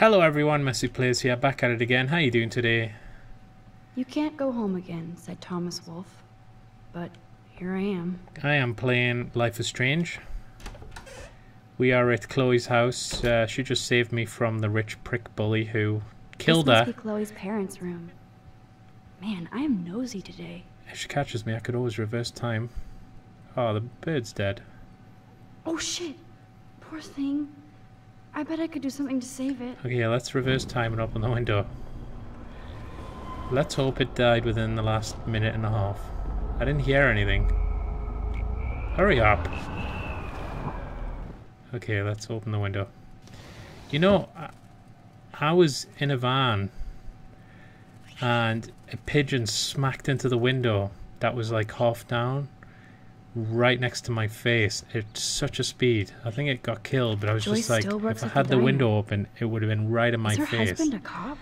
Hello everyone, MessyPlays here, back at it again. How you doing today? You can't go home again, said Thomas Wolfe. But here I am. I am playing Life is Strange. We are at Chloe's house. She just saved me from the rich prick bully who killed her. This must be Chloe's parents' room. Man, I am nosy today. If she catches me, I could always reverse time. Oh, the bird's dead. Oh shit! Poor thing. I bet I could do something to save it. Okay, let's reverse time and open the window. Let's hope it died within the last minute and a half. I didn't hear anything. Hurry up. Okay, let's open the window. You know, I was in a van and a pigeon smacked into the window that was like half down right next to my face at such a speed. I think it got killed, but I was just like, if I had the window open, it would have been right in my face. Is her husband a cop?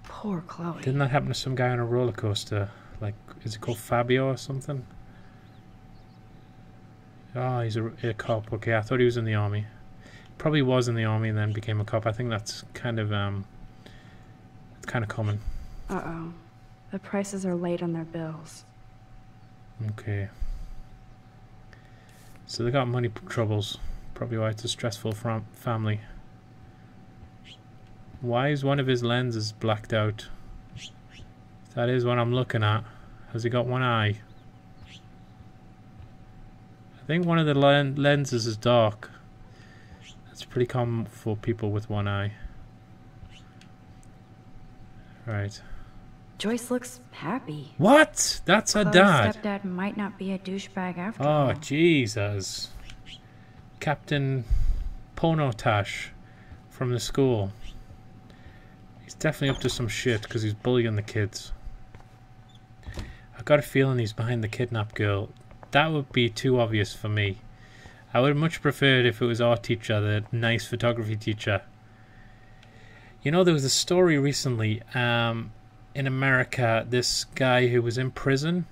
Poor Chloe. Didn't that happen to some guy on a roller coaster? Like, is it called Fabio or something? Oh, he's a cop. Okay, I thought he was in the army. Probably was in the army and then became a cop. I think that's kind of it's kind of common. Uh-oh. The prices are late on their bills. Okay. So they got money troubles. Probably why it's a stressful family. Why is one of his lenses blacked out? That is what I'm looking at. Has he got one eye? I think one of the lenses is dark. That's pretty common for people with one eye. Right. Joyce looks happy. What? That's her dad. Stepdad might not be a douchebag after all. Oh, Jesus. Captain Ponotash from the school. He's definitely up to some shit because he's bullying the kids. I got a feeling he's behind the kidnapped girl. That would be too obvious for me. I would much prefer it if it was our teacher, the nice photography teacher. You know, there was a story recently in America. This guy who was in prison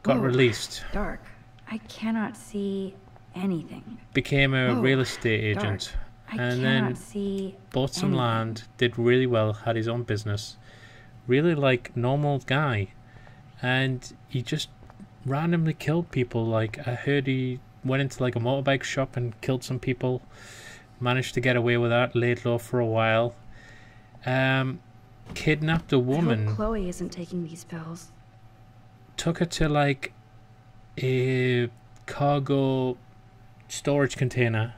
got released. Dark. I cannot see anything. Became a real estate agent. And then bought some land, did really well, had his own business. Really like normal guy. And he just randomly killed people. Like, I heard he went into like a motorbike shop and killed some people. Managed to get away with that, laid low for a while. Kidnapped a woman. I hope Chloe isn't taking these pills. Took her to like a cargo storage container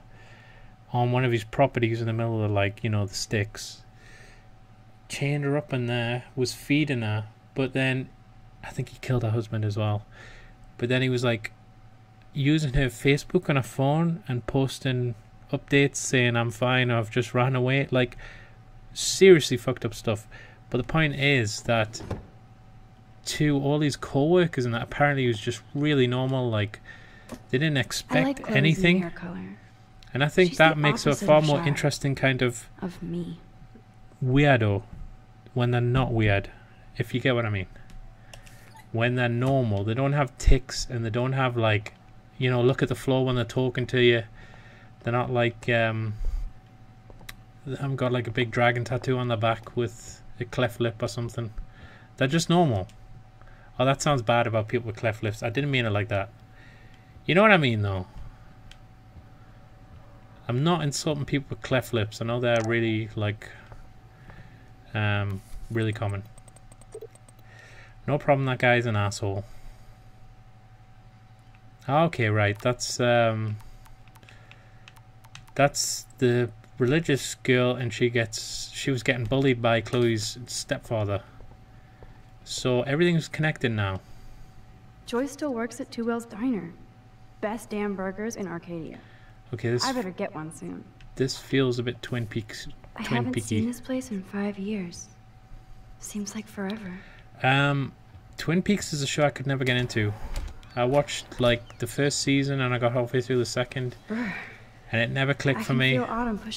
on one of his properties in the middle of, like, you know, the sticks. Chained her up in there, was feeding her, but then I think he killed her husband as well. But then he was like using her Facebook on her phone and posting updates saying I'm fine, or I've just ran away. Like, seriously fucked up stuff. But the point is that to all his co-workers and that, apparently he was just really normal. Like, they didn't expect anything. Hair color. And I think that makes her a far more interesting kind of me. Weirdo when they're not weird, if you get what I mean. When they're normal, they don't have tics and they don't have, like, you know, look at the floor when they're talking to you. They're not like they haven't got like a big dragon tattoo on their back with a cleft lip or something. They're just normal. Oh, that sounds bad about people with cleft lips. I didn't mean it like that. You know what I mean, though. I'm not insulting people with cleft lips. I know they're really, like, really common. No problem, that guy's an asshole. Okay, right. That's the religious girl, and she was getting bullied by Chloe's stepfather. So everything's connected now. Joyce still works at Two Whales Diner. Best damn burgers in Arcadia. Okay, I better get one soon. This feels a bit Twin Peaks. I haven't seen this place in 5 years. Seems like forever. Twin Peaks is a show I could never get into. I watched like the first season and I got halfway through the second, and it never clicked for me.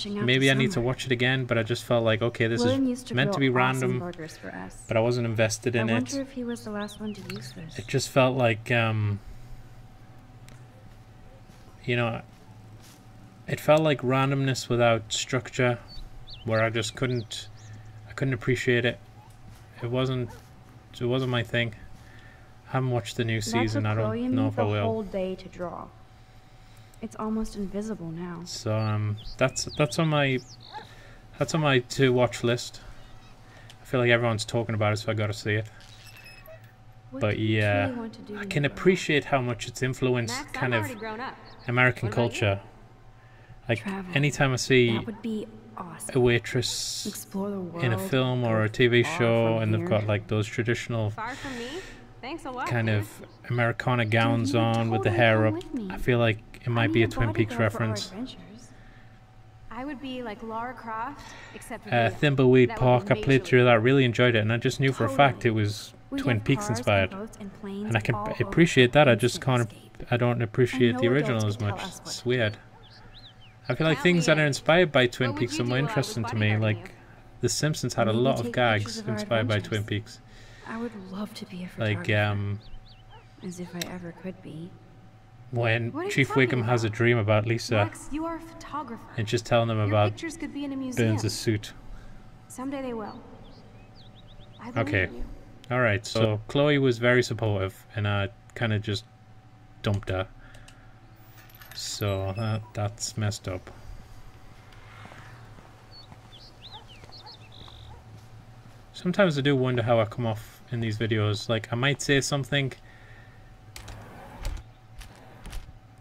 Maybe I need to watch it again, but I just felt like, okay, this is meant to be random, but I wasn't invested in it. I wonder if he was the last one to use this. It just felt like, you know, it felt like randomness without structure. where I just couldn't appreciate it. It wasn't my thing. I haven't watched the new season. I don't know if I will. The whole day to draw. It's almost invisible now. So that's on my to watch list. I feel like everyone's talking about it, so I got to see it. But yeah, I can appreciate how much it's influenced kind of American culture. Like anytime I see a waitress in a film or a TV show and they've got like those traditional kind of Americana gowns on with the hair up, I feel like it might be a Twin Peaks reference. I would be like Lara Croft, except Thimbleweed Park, I played through that, really enjoyed it, and I just knew for a fact it was Twin Peaks inspired. And I can appreciate that, I don't appreciate the original as much. It's weird. I feel like things that are inspired by Twin Peaks are more interesting to me, like The Simpsons had a lot of gags inspired by Twin Peaks. I would love to be a photographer. Like, as if I ever could be. When Chief Wiggum has a dream about Lisa, Max, you are a photographer. and just telling them about could be in a museum. Burns' suit. Someday they will. I Okay. in you. Alright, so Chloe was very supportive, and I kind of just dumped her. So that's messed up. Sometimes I do wonder how I come off in these videos. Like, I might say something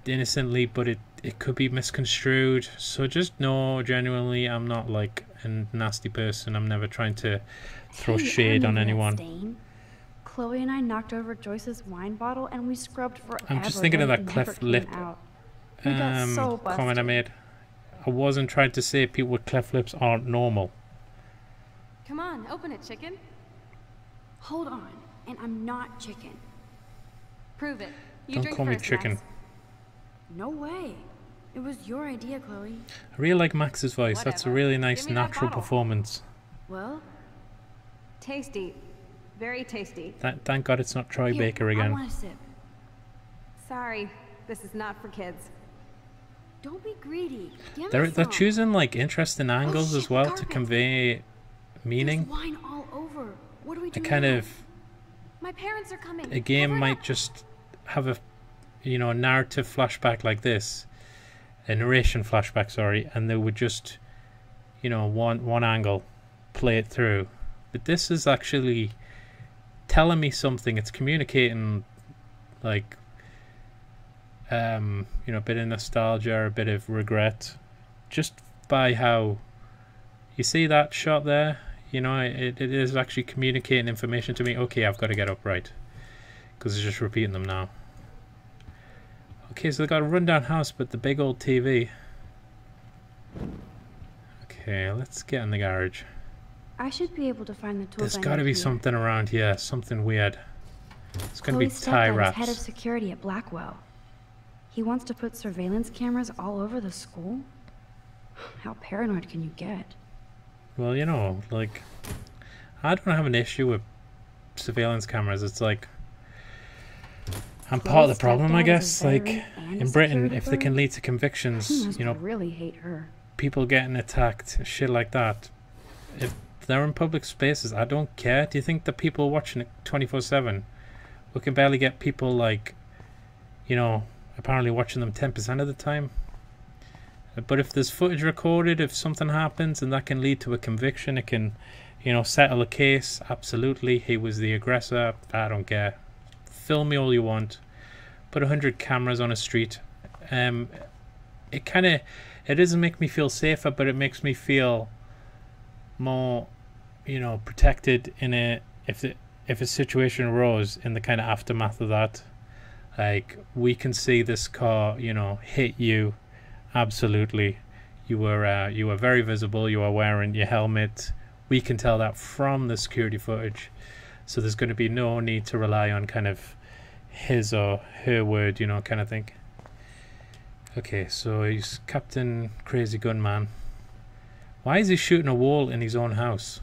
innocently, but it could be misconstrued. So just know, genuinely, I'm not like a nasty person. I'm never trying to throw shade on anyone. Chloe and I knocked over Joyce's wine bottle and we scrubbed forever. I'm just thinking of that cleft lip comment I made. I wasn't trying to say people with cleft lips aren't normal. Come on, open it, chicken. Hold on, and I'm not chicken. Prove it. Don't call me chicken. Max. No way. It was your idea, Chloe. I really like Max's voice. That's a really nice natural performance. Well? Tasty. Very tasty. Thank God it's not Troy Baker again. I want a sip. Sorry, this is not for kids. Don't be greedy. They're choosing like interesting angles as well to convey meaning. There's wine all over. What do we do? My parents are coming. A game might just have a narrative flashback like this, a narration flashback, sorry, and they would just one angle play it through. But this is actually telling me something. It's communicating like a bit of nostalgia, a bit of regret, just by how you see that shot there. It is actually communicating information to me. Okay, I've got to get up right, because it's just repeating them now. Okay, so they've got a rundown house, but the big old TV. Okay, let's get in the garage. I should be able to find the tools. There's got to be something around here, something weird. It's going to be tie wraps. Head of security at Blackwell. He wants to put surveillance cameras all over the school? How paranoid can you get? Well, like, I don't have an issue with surveillance cameras. It's like, I'm part of the problem, I guess. Like, in Britain, if they can lead to convictions, really hate her. People getting attacked, shit like that. If they're in public spaces, I don't care. Do you think the people watching it 24/7, we can barely get people like, apparently watching them 10% of the time? But if there's footage recorded, if something happens and that can lead to a conviction, it can, settle a case. Absolutely, he was the aggressor. I don't care. Film me all you want. Put 100 cameras on a street. It doesn't make me feel safer, but it makes me feel more, protected if a situation arose in the kind of aftermath of that. Like, we can see this car, hit you. Absolutely, you were very visible. You were wearing your helmet. We can tell that from the security footage. So there's going to be no need to rely on kind of his or her word, kind of thing. Okay, so he's Captain Crazy Gunman. Why is he shooting a wall in his own house?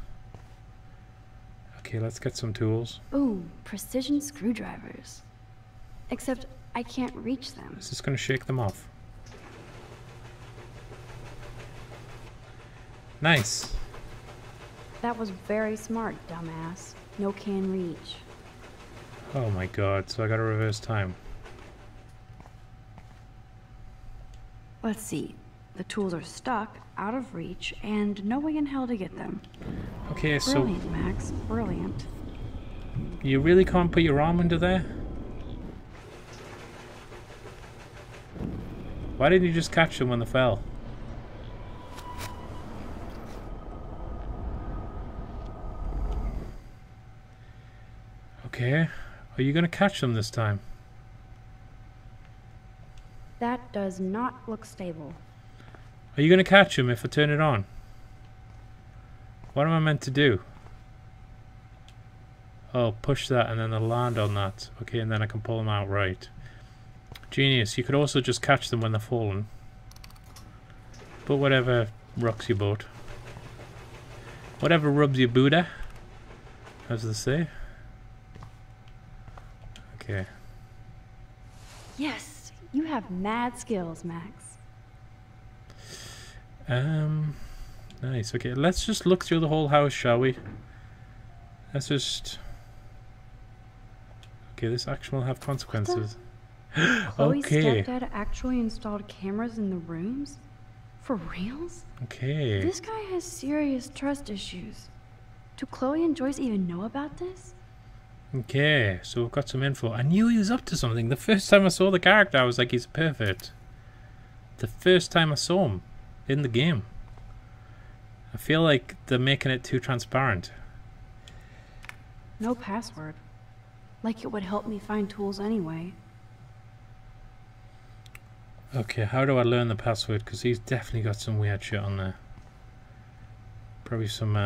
Okay, let's get some tools. Ooh, precision screwdrivers. Except I can't reach them. Is this going to shake them off? Nice. That was very smart, dumbass. No can reach. Oh my god, so I gotta reverse time. Let's see. The tools are stuck, out of reach, and no way in hell to get them. Okay, so Brilliant, Max. Brilliant. you really can't put your arm under there? Why didn't you just catch them when they fell? Okay, are you gonna catch them this time? That does not look stable. Are you gonna catch them if I turn it on? What am I meant to do? Oh, push that and then they'll land on that. Okay, and then I can pull them out, right. Genius, you could also just catch them when they're falling. But whatever rocks your boat. Whatever rubs your Buddha, as they say. Okay. Yes, you have mad skills, Max. Nice. Okay, let's just look through the whole house, shall we? Let's just... Okay, this action will have consequences. Chloe's Okay. stepdad actually installed cameras in the rooms? For reals? Okay. This guy has serious trust issues. Do Chloe and Joyce even know about this? Okay, so we've got some info. I knew he was up to something. The first time I saw the character, I was like, he's perfect. The first time I saw him in the game. I feel like they're making it too transparent. No password. Like it would help me find tools anyway. Okay, how do I learn the password? Because he's definitely got some weird shit on there. Probably some,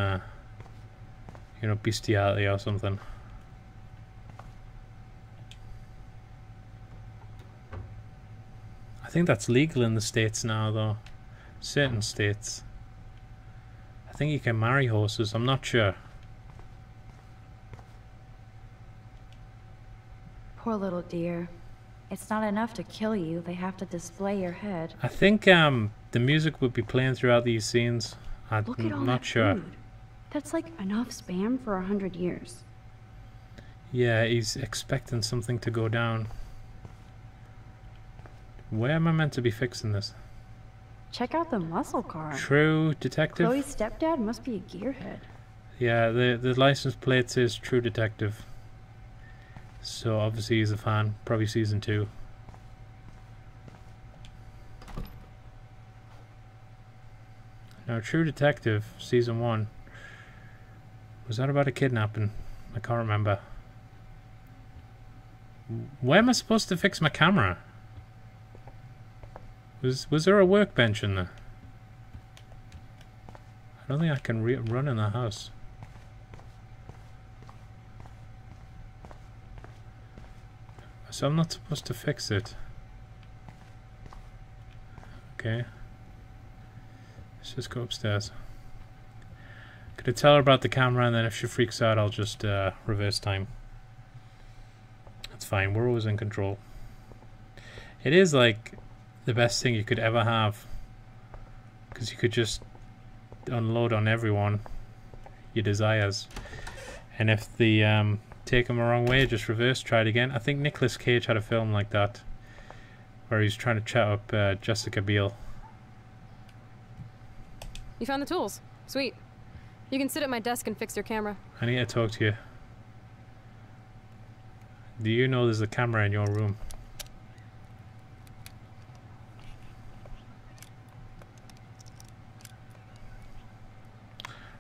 you know, bestiality or something. I think that's legal in the States now, though. Certain states. I think you can marry horses, I'm not sure. Poor little dear. It's not enough to kill you, they have to display your head. I think the music would be playing throughout these scenes. Look at all I'm not that sure. food. That's like enough spam for 100 years. Yeah, he's expecting something to go down. Where am I meant to be fixing this? Check out the muscle car. True Detective? Chloe's stepdad must be a gearhead. Yeah, the license plate says True Detective. So obviously he's a fan. Probably season 2. Now True Detective, season 1. Was that about a kidnapping? I can't remember. Where am I supposed to fix my camera? Was there a workbench in there? I don't think I can run in the house. So I'm not supposed to fix it. Okay. Let's just go upstairs. Could tell her about the camera, and then if she freaks out, I'll just reverse time. That's fine. We're always in control. It is like the best thing you could ever have, because you could just unload on everyone your desires, and if the take them the wrong way, just reverse, try it again. I think Nicolas Cage had a film like that where he's trying to chat up Jessica Biel. You found the tools. Sweet. You can sit at my desk and fix your camera. I need to talk to you. Do you know there's a camera in your room?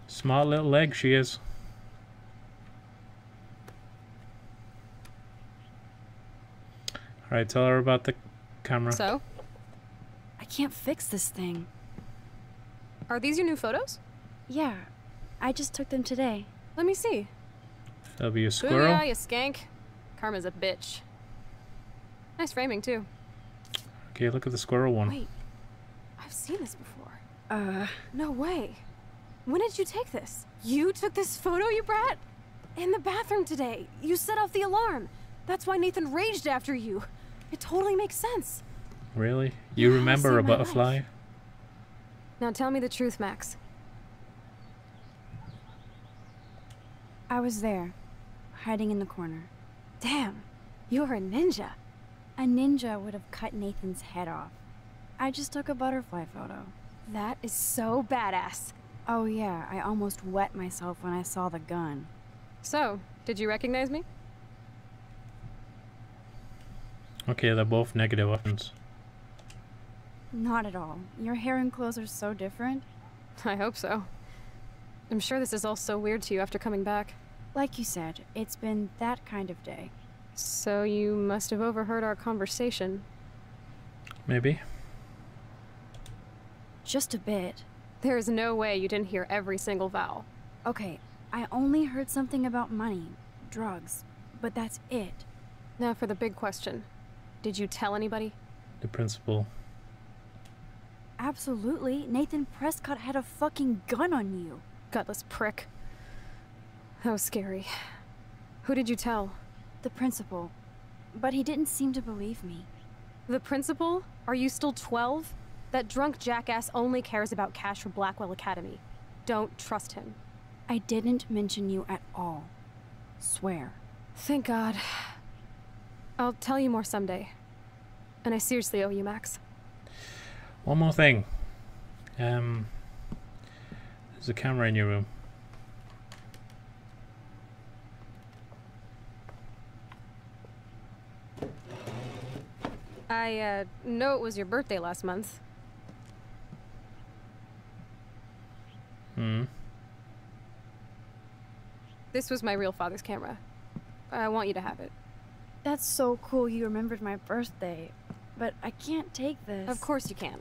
Smart little leg she is. Alright, tell her about the camera. So? I can't fix this thing. Are these your new photos? Yeah, I just took them today. Let me see. That'll be a squirrel. Booyah, you skank. Karma's a bitch. Nice framing, too. Okay, look at the squirrel one. Wait. I've seen this before. No way. When did you take this? You took this photo, you brat? In the bathroom today. You set off the alarm. That's why Nathan raged after you. It totally makes sense. Really? You Yeah, remember saved a my butterfly? life. Now tell me the truth, Max. I was there, hiding in the corner. Damn, you're a ninja. A ninja would have cut Nathan's head off. I just took a butterfly photo. That is so badass. Oh yeah, I almost wet myself when I saw the gun. So, did you recognize me? Okay, they're both negative weapons. Not at all. Your hair and clothes are so different. I hope so. I'm sure this is all so weird to you after coming back. Like you said, it's been that kind of day. So you must have overheard our conversation. Maybe. Just a bit. There is no way you didn't hear every single vowel. Okay, I only heard something about money, drugs, but that's it. Now for the big question. Did you tell anybody? The principal. Absolutely. Nathan Prescott had a fucking gun on you. Gutless prick. That was scary. Who did you tell? The principal. But he didn't seem to believe me. The principal? Are you still 12? That drunk jackass only cares about cash for Blackwell Academy. Don't trust him. I didn't mention you at all. Swear. Thank God. I'll tell you more someday. And I seriously owe you, Max. One more thing. There's a camera in your room. I know it was your birthday last month. Hmm. This was my real father's camera. I want you to have it. That's so cool you remembered my birthday. But I can't take this. Of course you can.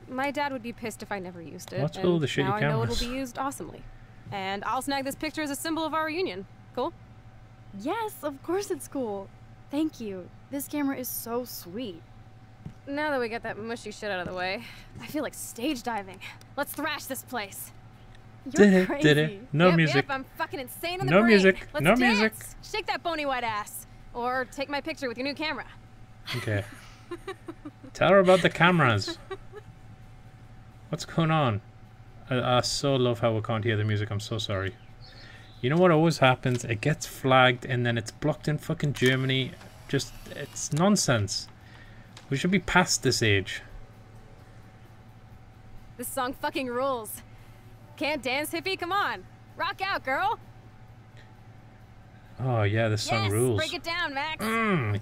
My dad would be pissed if I never used it. What's with all the shitty now I know cameras? it'll be used awesomely. And I'll snag this picture as a symbol of our reunion. Cool? Yes, of course it's cool. Thank you. This camera is so sweet. Now that we got that mushy shit out of the way, I feel like stage diving. Let's thrash this place. You're crazy. Did it? No music. Yep, I'm fucking insane in the No brain. music. Let's No dance. music. Shake that bony white ass. Or take my picture with your new camera. Okay. Tell her about the cameras. What's going on? I so love how we can't hear the music. I'm so sorry. You know what always happens? It gets flagged and then it's blocked in fucking Germany. Just, it's nonsense. We should be past this age. This song fucking rules. Can't dance, hippie? Come on. Rock out, girl. Oh yeah, this song rules. Break it down, Max.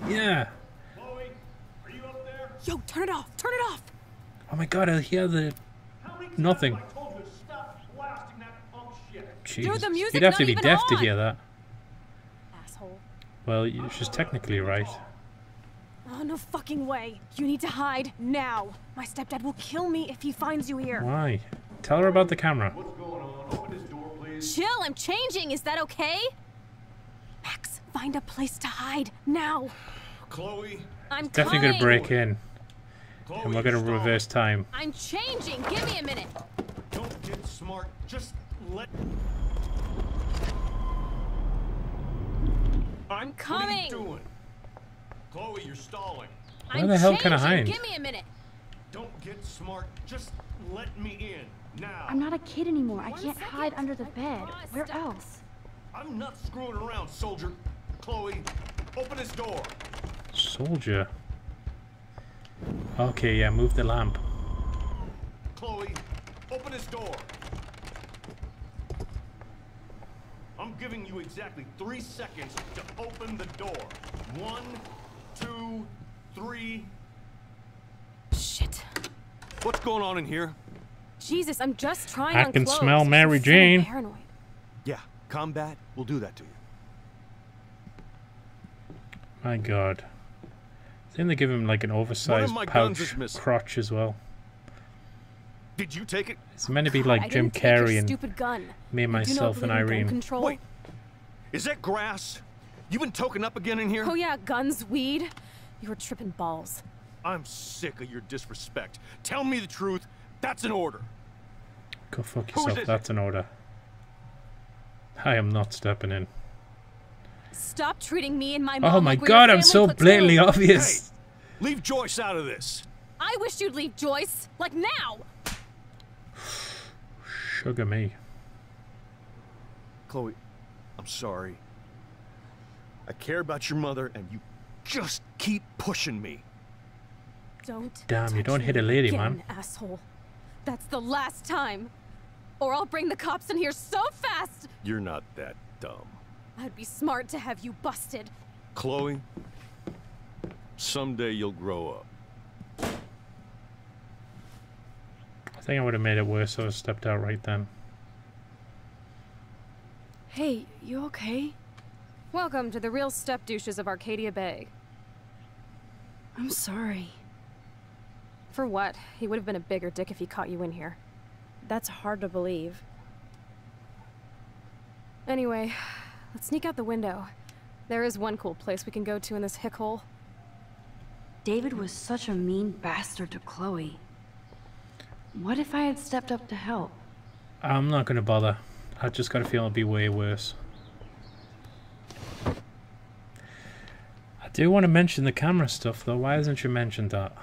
Yeah. Chloe, are you up there? Yo, turn it off. Turn it off. Oh my god, I hear the How many times nothing. have I told you to stop blasting that punk shit? Jesus. the music's You'd have to not be even deaf to on. hear that. Asshole. Well, she's technically right. Oh, no fucking way. You need to hide now. My stepdad will kill me if he finds you here. Why? Tell her about the camera. What's going on? Open this door, please. Chill, I'm changing. Is that okay? Max, find a place to hide now. Chloe. I'm Definitely coming. gonna break in. Chloe, And we're gonna stop. reverse time. I'm changing. Give me a minute. Don't get smart. Just let. I'm What are coming. you doing? Chloe, you're stalling. Where I'm the hell can I changing. hide? Give me a minute. Don't get smart. Just let me in now. I'm not a kid anymore. I One can't second. hide under the bed. Oh, Where stop. else? I'm not screwing around, soldier. Chloe, open this door. Soldier. Okay, yeah, move the lamp. Chloe, open this door. I'm giving you exactly 3 seconds to open the door. 1, 2, 3. Shit. What's going on in here? Jesus, I'm just trying I on can clothes. smell I'm Mary so Jane. Paranoid. Yeah, combat will do that to you. My god. I think they give him like an oversized my guns pouch is missing. crotch as well. Did you take it? It's meant to be God, like I Jim didn't take your Carrey and stupid gun. me, I do not myself, and believe in gun Irene. Control. Wait. Is that grass? You been toking up again in here? Oh yeah, guns, weed. You were tripping balls. I'm sick of your disrespect. Tell me the truth. That's an order. Go fuck Who is yourself, it? that's an order. I am not stepping in. Stop treating me and my mom Oh my like we're god, your I'm so family blatantly platoon. obvious. Leave Joyce out of this. I wish you'd leave, Joyce. Like now. Sugar me. Chloe, I'm sorry. I care about your mother, and you just keep pushing me. Don't. Damn, you touch don't hit a me lady, again, man. Asshole. That's the last time. Or I'll bring the cops in here so fast. You're not that dumb. I'd be smart to have you busted. Chloe, someday you'll grow up. I think I would have made it worse, so I stepped out right then. Hey, you okay? Welcome to the real step douches of Arcadia Bay. I'm sorry. For what? He would have been a bigger dick if he caught you in here. That's hard to believe. Anyway, let's sneak out the window. There is one cool place we can go to in this hick hole. David was such a mean bastard to Chloe. What if I had stepped up to help? I'm not gonna bother. I just got a feeling it'll be way worse. I do want to mention the camera stuff though. Why hasn't you mentioned that?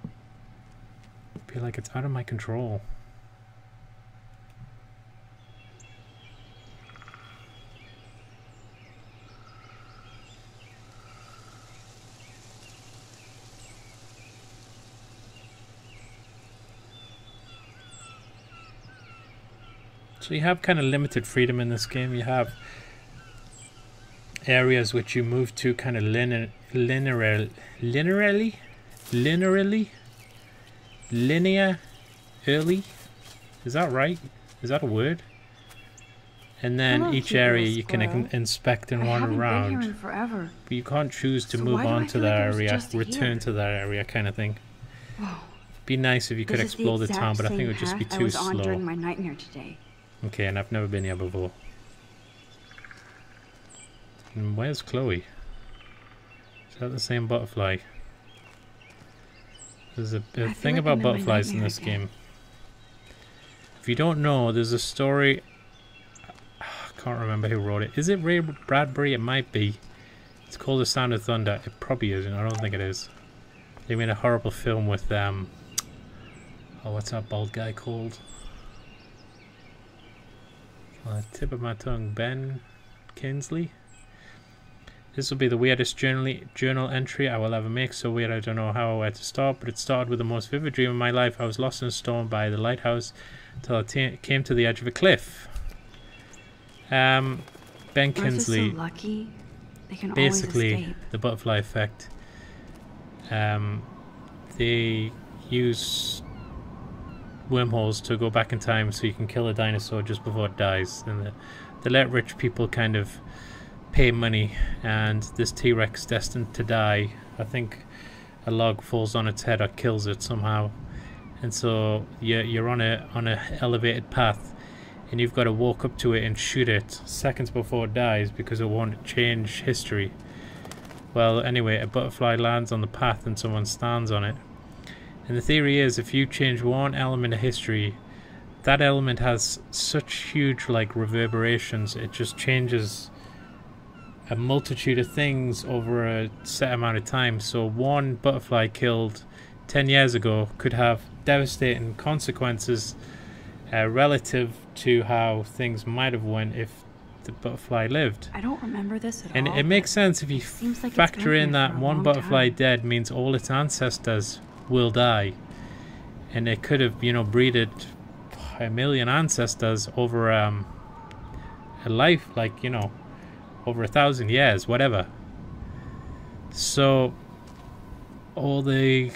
I feel like it's out of my control. So you have kind of limited freedom in this game. You have areas which you move to kind of linearly. Is that right? Is that a word? And then Hello, each cute area little you can squirrel. inspect and I wander haven't been here around. in forever. But you can't choose to So move why do I on to feel that like I was area, just return here? to that area kind of thing. Whoa. Be nice if you could This is explore the exact town, but I think it same would just be path I too was on slow. during my nightmare today. Okay, and I've never been here before. And where's Chloe? Is that the same butterfly? There's a feel thing like about I'm in my butterflies in nightmare this again. game. If you don't know, there's a story. I can't remember who wrote it. Is it Ray Bradbury? It might be. It's called The Sound of Thunder. It probably isn't. I don't think it is. They made a horrible film with oh, what's that bald guy called? On the tip of my tongue, Ben Kingsley. This will be the weirdest journal entry I will ever make. So weird I don't know how or where to start, but it started with the most vivid dream of my life. I was lost in a storm by the lighthouse until I came to the edge of a cliff. Ben Birds are Kingsley, so lucky. They can basically always escape. the butterfly effect. They use wormholes to go back in time so you can kill a dinosaur just before it dies. And they let rich people kind of pay money, and this T-Rex destined to die, I think a log falls on its head or kills it somehow, and so you're on a elevated path, and you've got to walk up to it and shoot it seconds before it dies because it won't change history. Well, anyway, a butterfly lands on the path and someone stands on it, and the theory is if you change one element of history, that element has such huge like reverberations, it just changes a multitude of things over a set amount of time. So one butterfly killed 10 years ago could have devastating consequences relative to how things might have went if the butterfly lived. I don't remember this at And all. it makes sense if you seems like it's factor been in here that for a one long butterfly time. dead means all its ancestors will die, and it could have, you know, breeded 1 million ancestors over a life, like, you know, over 1,000 years, whatever. So all the,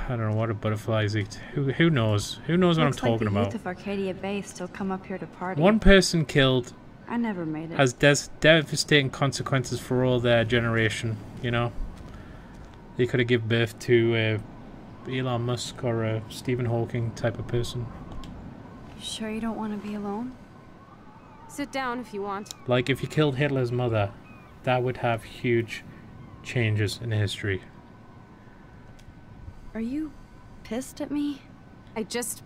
I don't know what a butterflies eat. Who knows? Who knows what I'm Looks like talking the about? youth of Arcadia Bay still come up here to party. One person killed I never made it. has devastating consequences for all their generation, you know. They could have given birth to Elon Musk or a Stephen Hawking type of person. You sure you don't want to be alone? Sit down if you want. Like if you killed Hitler's mother, that would have huge changes in history. Are you pissed at me? I just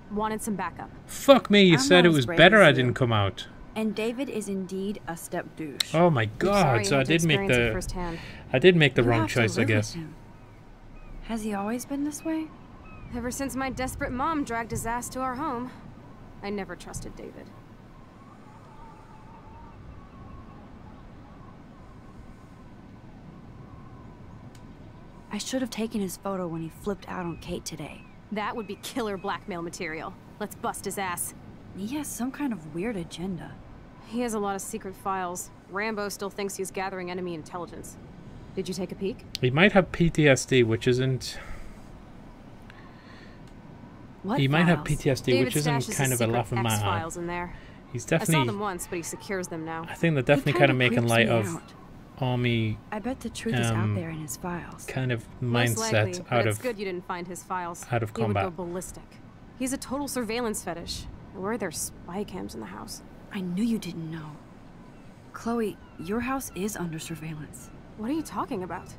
wanted some backup. Fuck me, you I'm said not it as was brave better as I you. didn't come out. And David is indeed a step douche. Oh my I'm god, sorry so you I had to did make experience it the firsthand. I did make the You wrong have to choice, I live with guess. him. Has he always been this way? Ever since my desperate mom dragged his ass to our home, I never trusted David. I should have taken his photo when he flipped out on Kate today. That would be killer blackmail material. Let's bust his ass. He has some kind of weird agenda. He has a lot of secret files. Rambo still thinks he's gathering enemy intelligence. Did you take a peek? He might have PTSD, which isn't... What He files? might have PTSD, David which isn't stashes kind his of a secret laughing matter. X-files in there. He's I saw definitely... them once, but he secures them now. I think they're He definitely kind of making creeps light me of out. army I bet the truth is out there in his files. kind of Most likely, mindset but out it's of... good you didn't find his files. out of He would combat. go ballistic. He's a total surveillance fetish. Where are there spy cams in the house? I knew you didn't know. Chloe, your house is under surveillance. What are you talking about?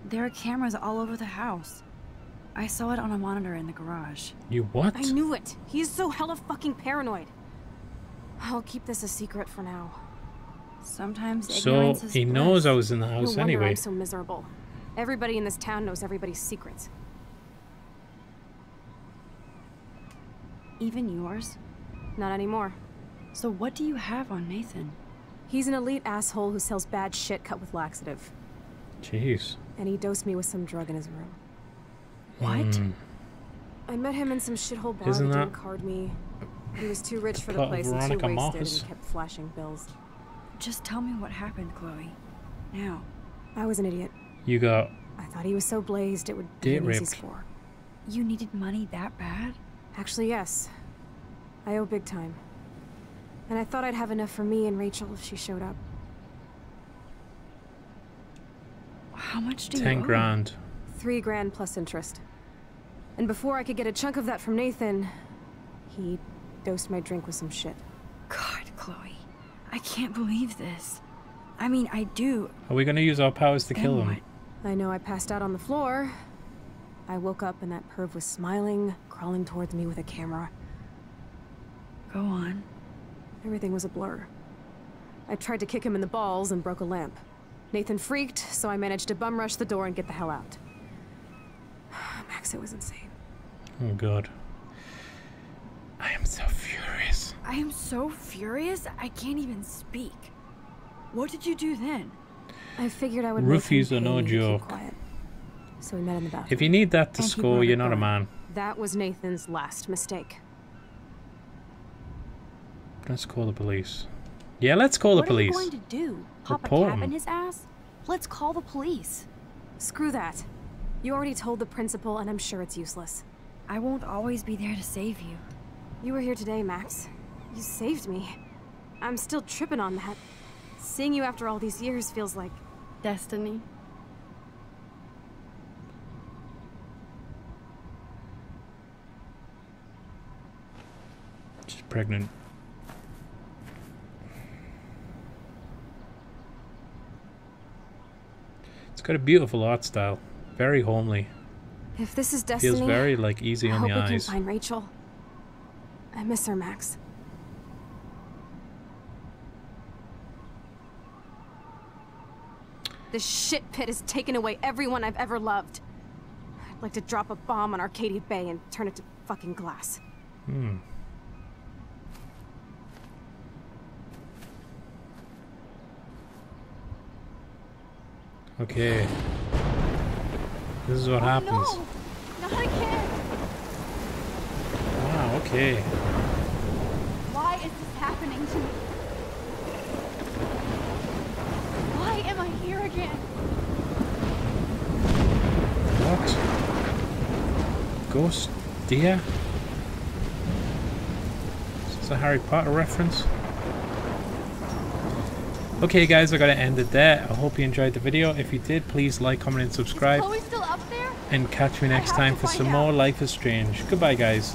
There are cameras all over the house. I saw it on a monitor in the garage. You what? I knew it. He's so hella fucking paranoid. I'll keep this a secret for now. Sometimes So ignorance is he bliss. knows I was in the No house wonder anyway. I'm so miserable. Everybody in this town knows everybody's secrets. Even yours? Not anymore. So what do you have on Nathan? He's an elite asshole who sells bad shit cut with laxative. Jeez. And he dosed me with some drug in his room. What? Hmm. I met him in some shithole bar Isn't that that didn't card me. He was too rich for the plot of place and too Veronica wasted Mars? and kept flashing bills. Just tell me what happened, Chloe. Now. I was an idiot. You got... I thought he was so blazed it would be Date an easy raped. score. You needed money that bad? Actually, yes. I owe big time. And I thought I'd have enough for me and Rachel if she showed up. How much do you 10 owe? grand. 3 grand plus interest. And before I could get a chunk of that from Nathan, he dosed my drink with some shit. God, Chloe. I can't believe this. I mean, I do. Are we going to use our powers to kill And him? what? I know I passed out on the floor. I woke up and that perv was smiling, crawling towards me with a camera. Go on. Everything was a blur. I tried to kick him in the balls and broke a lamp. Nathan freaked, so I managed to bum rush the door and get the hell out. Max, it was insane. Oh god. I am so furious. I am so furious, I can't even speak. What did you do then? I figured I would Roofies make him are no pay and keep joke. quiet. So we met in the bathroom. If you need that to And he score, brought you're it not a back. man. That was Nathan's last mistake. Let's call the police. Yeah, let's call the What are you police. going to do? Pop Report a cap him. in his ass? Let's call the police. Screw that. You already told the principal, and I'm sure it's useless. I won't always be there to save you. You were here today, Max. You saved me. I'm still tripping on that. Seeing you after all these years feels like... Destiny. She's pregnant. It's got a beautiful art style. Very homely. If this is destiny, Feels very like easy I on hope the we can eyes. find Rachel. I miss her, Max. This shit pit has taken away everyone I've ever loved. I'd like to drop a bomb on Arcadia Bay and turn it to fucking glass. Hmm. Okay. This is what happens. No! Not again! Wow, okay. Why is this happening to me? Why am I here again? What? Ghost deer? Is this a Harry Potter reference? Okay guys, I gotta end it there. I hope you enjoyed the video. If you did, please like, comment and subscribe. Is Chloe still up there? And catch me next have time to for find some out. more Life is Strange. Goodbye guys.